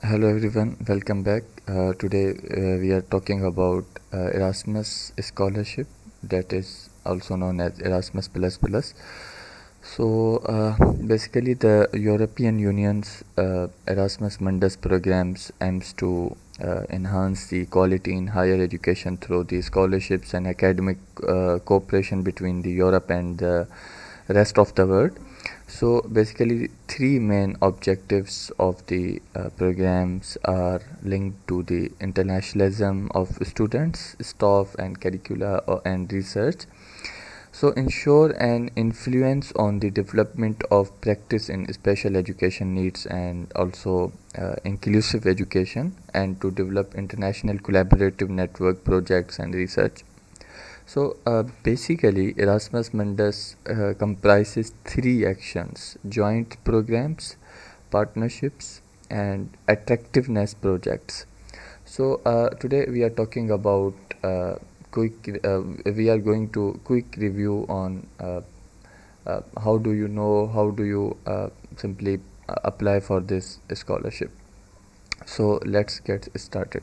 Hello everyone, welcome back. Today we are talking about Erasmus scholarship, that is also known as Erasmus Plus Plus. Basically, the European Union's Erasmus Mundus programs aims to enhance the quality in higher education through the scholarships and academic cooperation between the Europe and the rest of the world. So basically, three main objectives of the programs are linked to the internationalism of students, staff, and curricula and research. So ensure an influence on the development of practice in special education needs and also inclusive education, and to develop international collaborative network projects and research. Basically, Erasmus Mundus comprises three actions: joint programs, partnerships, and attractiveness projects. Today we are talking about we are going to quick review on how do you know, how do you simply apply for this scholarship. So let's get started.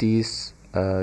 30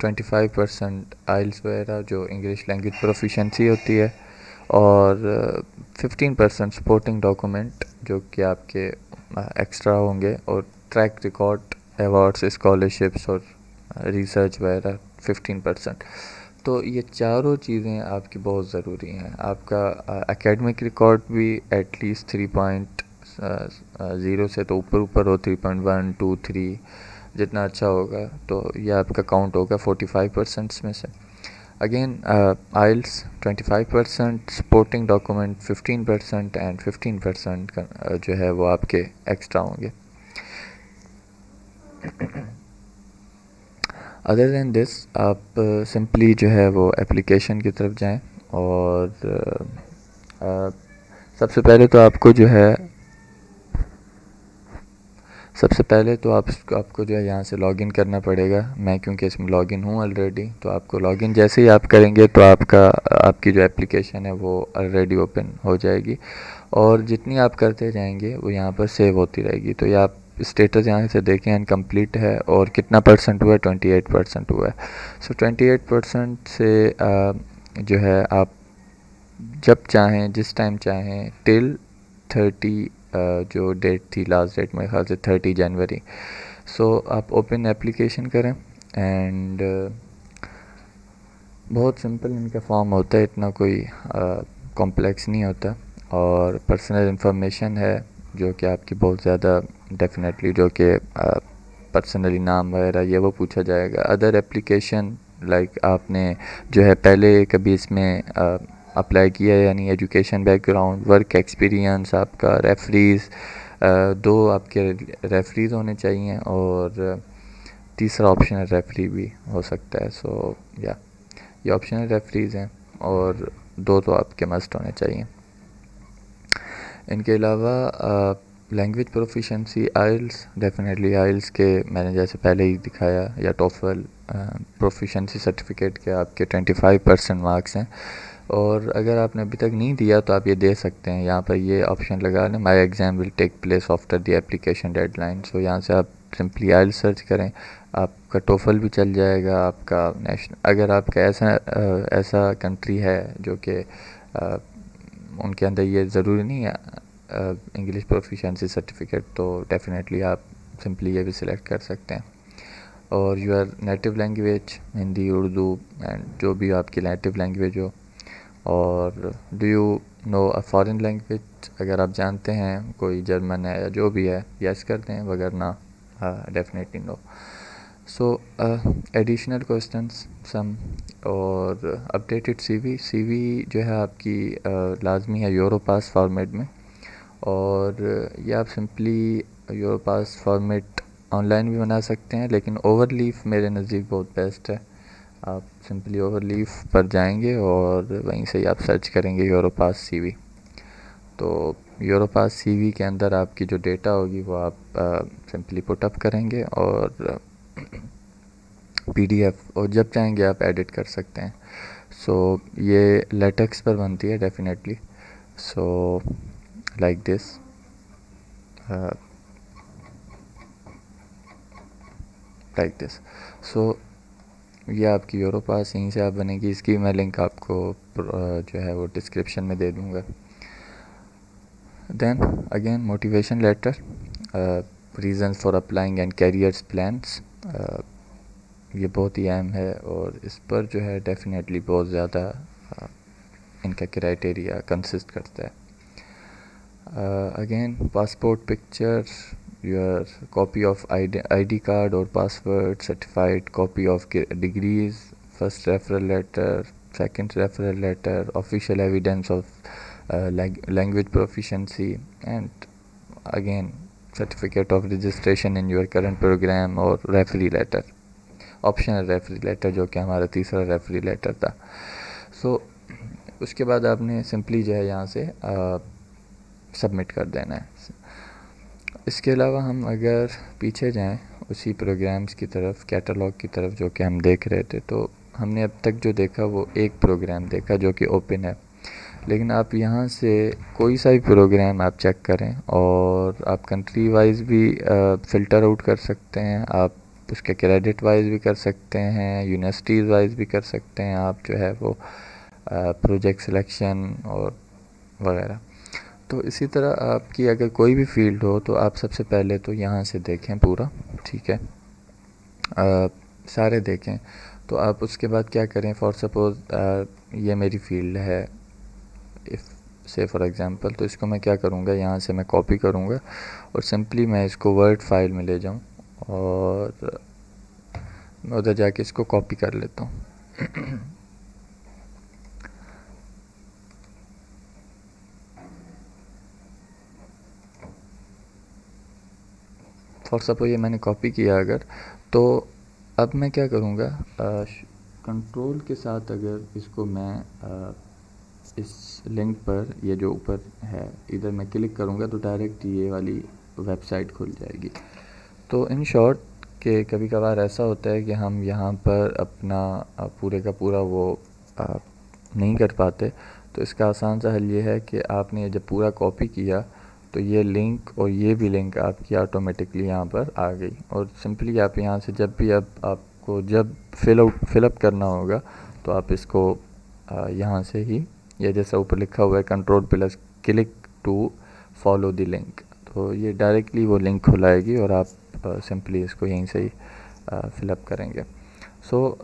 25% oils وغیرہ جو English language proficiency ہوتی ہے، اور 15% supporting document جو کہ آپ کے extra ہوں گے، اور ٹریک ریکارڈ، ایوارڈس، اسکالرشپس اور ریسرچ وغیرہ 15%۔ تو یہ چاروں چیزیں آپ کی بہت ضروری ہیں۔ آپ کا اکیڈمک ریکارڈ بھی ایٹ لیسٹ 3.0 سے تو اوپر ہو، 3.1 2 3 جتنا اچھا ہوگا تو یہ آپ کا کاؤنٹ ہوگا 45% میں سے۔ Again IELTS 25%، supporting document 15% and 15% جو ہے وہ آپ کے ایکسٹرا ہوں گے۔ ادر دین دس آپ سمپلی جو ہے وہ اپلیکیشن کی طرف جائیں، اور سب سے پہلے تو آپ کو جو ہے آپ کو جو ہے یہاں سے لاگ ان کرنا پڑے گا۔ میں کیونکہ اس میں لاگ ان ہوں آلریڈی، تو آپ کو لاگ ان جیسے ہی آپ کریں گے تو آپ کی جو اپلیکیشن ہے وہ آلریڈی اوپن ہو جائے گی، اور جتنی آپ کرتے جائیں گے وہ یہاں پر سیو ہوتی رہے گی۔ تو یہ آپ اسٹیٹس یہاں سے دیکھیں انکمپلیٹ ہے، اور کتنا پرسنٹ ہوا ہے، 28% ہوا ہے۔ سو 28% سے جو ہے آپ جب چاہیں، جس ٹائم چاہیں، ٹل 30 جو ڈیٹ تھی، لاسٹ ڈیٹ میرے خیال سے 30 جنوری۔ سو آپ اوپن اپلیکیشن کریں، اینڈ بہت سمپل ان کا فارم ہوتا ہے، اتنا کوئی کمپلیکس نہیں ہوتا، اور پرسنل انفارمیشن ہے جو کہ آپ کی بہت زیادہ ڈیفینیٹلی، جو کہ پرسنلی نام وغیرہ یہ وہ پوچھا جائے گا۔ ادر اپلیکیشن لائک آپ نے جو ہے پہلے کبھی اس میں اپلائی کیا ہے، یعنی education back ground, work experience, آپ کا ریفریز، 2 آپ کے ریفریز ہونے چاہیے، اور تیسرا آپشنل ریفری بھی ہو سکتا ہے۔ سو یہ آپشنل ریفریز ہیں، اور 2 تو آپ کے مسٹ ہونے چاہیے۔ ان کے علاوہ language proficiency, IELTS, definitely IELTS کے میں نے جیسے پہلے ہی دکھایا، یا ٹوفل پروفیشنسی سرٹیفکیٹ کے آپ کے 25% مارکس ہیں، اور اگر آپ نے ابھی تک نہیں دیا تو آپ یہ دے سکتے ہیں۔ یہاں پر یہ آپشن لگا لیں، my exam will take place after the application deadline. So یہاں سے آپ سمپلی آئلس سرچ کریں، آپ کا ٹوفل بھی چل جائے گا، آپ کا اگر آپ کا ایسا کنٹری ہے جو کہ ان کے اندر یہ ضروری نہیں ہے انگلش پروفیشنسی سرٹیفکیٹ، تو ڈیفینیٹلی آپ سمپلی یہ بھی سلیکٹ کر سکتے ہیں۔ اور your native language, Hindi, Urdu, and جو بھی آپ کی نیٹیو لینگویج ہو۔ اور do you know a foreign language, اگر آپ جانتے ہیں کوئی جرمن ہے یا جو بھی ہے، یس کر دیں، وگرنہ ڈیفینیٹلی نو۔ سو ایڈیشنل کوسچنس سم، اور اپڈیٹڈ سی وی جو ہے آپ کی لازمی ہے یورو پاس فارمیٹ میں، اور یہ آپ simply euro pass format on line بھی بنا سکتے ہیں، لیکن اوور لیف میرے نزدیک بہت بیسٹ ہے۔ آپ سمپلی اوور لیف پر جائیں گے، اور وہیں سے ہی آپ سرچ کریں گے یورو پاس سی وی۔ تو یورو پاس سی وی کے اندر آپ کی جو ڈیٹا ہوگی وہ آپ سمپلی پٹ اپ کریں گے، اور پی ڈی ایف، اور جب چاہیں گے آپ ایڈٹ کر سکتے ہیں۔ سو یہ لیٹکس پر بنتی ہے ڈیفینیٹلی۔ سو لائک دس، سو یہ آپ کی یورو پاس یہیں سے آپ بنے گی۔ اس کی میں لنک آپ کو جو ہے وہ ڈسکرپشن میں دے دوں گا۔ Then again motivation letter, reasons for applying and careers plans, یہ بہت ہی اہم ہے، اور اس پر جو ہے ڈیفینیٹلی بہت زیادہ ان کا کرائٹیریا کنسسٹ کرتا ہے۔ Again passport picture, your copy of I D card اور password, certified copy of degrees, first referral letter, second referral letter, official evidence of language proficiency, and again certificate of registration in your current programme, اور referee letter, optional referee letter جو کہ ہمارا تیسرا referee letter تھا۔ سو اس کے بعد آپ نے سمپلی جو ہے یہاں سے سبمٹ کر دینا ہے۔ اس کے علاوہ ہم اگر پیچھے جائیں اسی پروگرامز کی طرف، کیٹلاگ کی طرف جو کہ ہم دیکھ رہے تھے، تو ہم نے اب تک جو دیکھا وہ ایک پروگرام دیکھا جو کہ اوپن ہے، لیکن آپ یہاں سے کوئی سا بھی پروگرام آپ چیک کریں، اور آپ کنٹری وائز بھی فلٹر آؤٹ کر سکتے ہیں، آپ اس کے کریڈٹ وائز بھی کر سکتے ہیں، یونیورسٹیز وائز بھی کر سکتے ہیں آپ جو ہے وہ پروجیکٹ سلیکشن اور وغیرہ۔ تو اسی طرح آپ کی اگر کوئی بھی فیلڈ ہو تو آپ سب سے پہلے تو یہاں سے دیکھیں پورا، ٹھیک ہے، سارے دیکھیں۔ تو آپ اس کے بعد کیا کریں، فار سپوز یہ میری فیلڈ ہے سے فار ایگزامپل، تو اس کو میں کیا کروں گا، یہاں سے میں کاپی کروں گا اور سمپلی میں اس کو ورڈ فائل میں لے جاؤں اور میں ادھر جا کے اس کو کاپی کر لیتا ہوں۔ فار سپوز یہ میں نے کاپی کیا اگر، تو اب میں کیا کروں گا، کنٹرول کے ساتھ اگر اس کو میں اس لنک پر، یہ جو اوپر ہے ادھر میں کلک کروں گا تو ڈائریکٹ یہ والی ویب سائٹ کھل جائے گی۔ تو ان شارٹ کہ کبھی کبھار ایسا ہوتا ہے کہ ہم یہاں پر اپنا پورے کا پورا وہ نہیں کر پاتے، تو اس کا آسان سا حل یہ ہے کہ آپ نے جب پورا کاپی کیا تو یہ لنک اور یہ بھی لنک آپ کی آٹومیٹکلی یہاں پر آ گئی، اور سمپلی آپ یہاں سے جب بھی اب آپ کو جب فل اپ کرنا ہوگا تو آپ اس کو یہاں سے ہی، یا جیسا اوپر لکھا ہوا ہے control plus click to follow the link, تو یہ ڈائریکٹلی وہ لنک کھلائے گی اور آپ سمپلی اس کو یہیں سے ہی فل اپ کریں گے۔ سو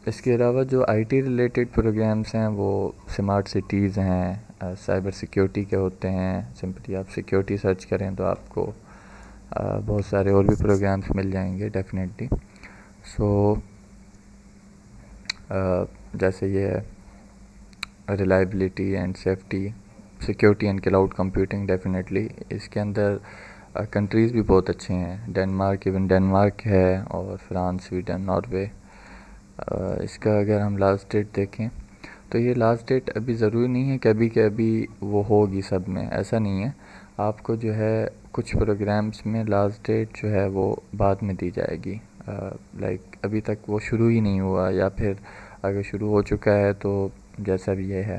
اس کے علاوہ جو آئی ٹی ریلیٹڈ پروگرامس ہیں وہ سمارٹ سٹیز ہیں، سائبر سیکیورٹی کے ہوتے ہیں، سمپلی آپ سیکیورٹی سرچ کریں تو آپ کو بہت سارے اور بھی پروگرامس مل جائیں گے ڈیفینیٹلی۔ سو جیسے یہ reliability and safety, security and cloud computing, definitely اس کے اندر کنٹریز بھی بہت اچھے ہیں، ڈینمارک، ایون ڈینمارک ہے، اور فرانس، سویڈن، ناروے۔ اس کا اگر ہم لاسٹ ڈیٹ دیکھیں تو یہ لاسٹ ڈیٹ ابھی ضروری نہیں ہے کہ ابھی کہ ابھی وہ ہوگی سب میں، ایسا نہیں ہے، آپ کو جو ہے کچھ پروگرامس میں لاسٹ ڈیٹ جو ہے وہ بعد میں دی جائے گی، لائک ابھی تک وہ شروع ہی نہیں ہوا، یا پھر اگر شروع ہو چکا ہے تو جیسا بھی یہ ہے،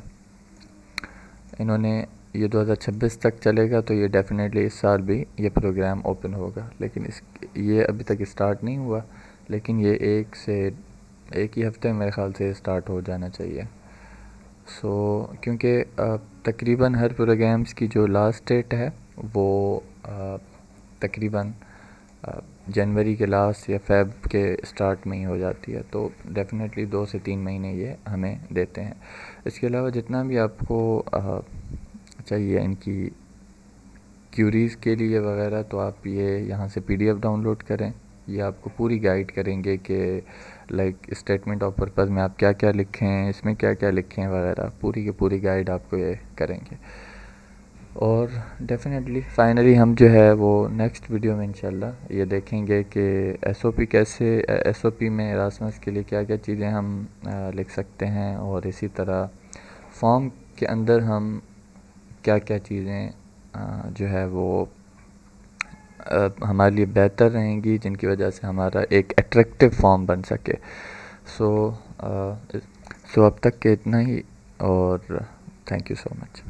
انہوں نے یہ 2026 تک چلے گا، تو یہ ڈیفینیٹلی اس سال بھی یہ پروگرام اوپن ہوگا، لیکن یہ ابھی تک اسٹارٹ نہیں ہوا، لیکن یہ ایک ہی ہفتے میرے خیال سے اسٹارٹ ہو جانا چاہیے۔ سو کیونکہ تقریباً ہر پروگرامس کی جو لاسٹ ڈیٹ ہے وہ تقریباً جنوری کے لاسٹ یا فیب کے اسٹارٹ میں ہی ہو جاتی ہے، تو ڈیفینیٹلی 2 سے 3 مہینے یہ ہمیں دیتے ہیں۔ اس کے علاوہ جتنا بھی آپ کو چاہیے ان کی کیوریز کے لیے وغیرہ، تو آپ یہ یہاں سے PDF ڈاؤن لوڈ کریں، یہ آپ کو پوری گائیڈ کریں گے کہ لائک اسٹیٹمنٹ آف پرپز میں آپ کیا کیا لکھیں، اس میں کیا کیا لکھیں وغیرہ، پوری کی پوری گائیڈ آپ کو یہ کریں گے۔ اور ڈیفینیٹلی فائنلی ہم جو ہے وہ نیکسٹ ویڈیو میں انشاءاللہ یہ دیکھیں گے کہ ایس او پی میں راسمس کے لیے کیا کیا چیزیں ہم لکھ سکتے ہیں، اور اسی طرح فارم کے اندر ہم کیا کیا چیزیں جو ہے وہ ہمارے لیے بہتر رہیں گی، جن کی وجہ سے ہمارا ایک اٹریکٹیو فارم بن سکے۔ سو اب تک کے اتنا ہی، اور تھینک یو سو مچ۔